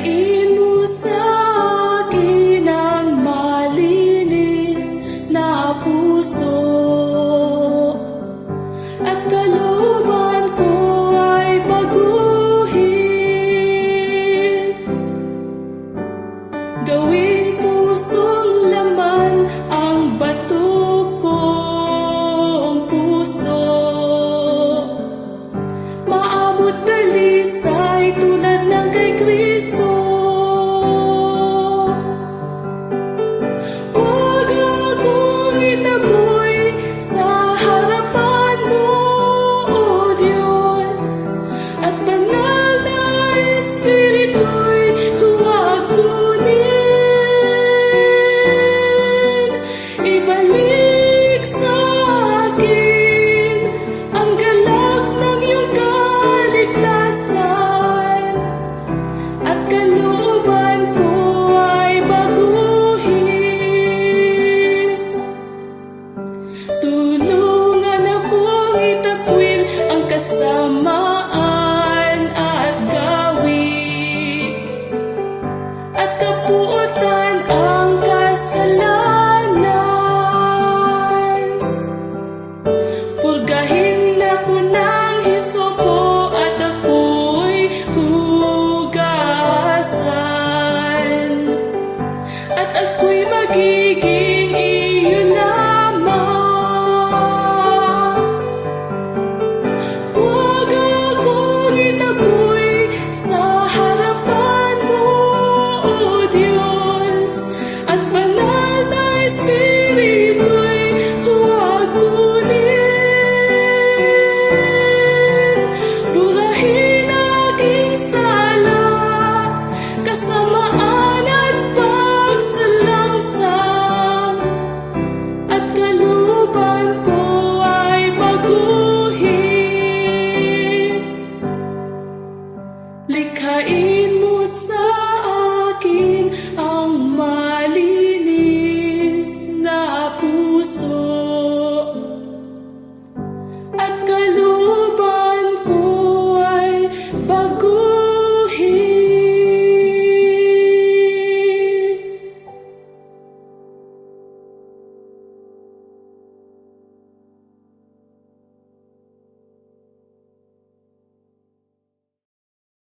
Purgahin mo sa akin ang malinis na puso, at kalooban ko ay baguhin. Gawing pusong laman ang bato kong puso. Maabot dalisay tulad ng kay Kristo. Huwag akong itaboy sa harapan mo, O Diyos, at banal na Espiritu'y huwag kunin. Ibalik sa akin ang galak ng iyong kaligtasan, at kalooban ko ay baguhin. Tulungan akong itakwil ang kasamaan at gawi, at kapuotan ang kasalanan. Purgahin ako ng hisopo at ako'y hugasan, at ako'y magiging iyo lamang. Huwag akong itaboy sa harapan mo, O Diyos, at banal na Espiritu'y huwag kunin. Burahin aking sala, kasamaan at pagsalangsa,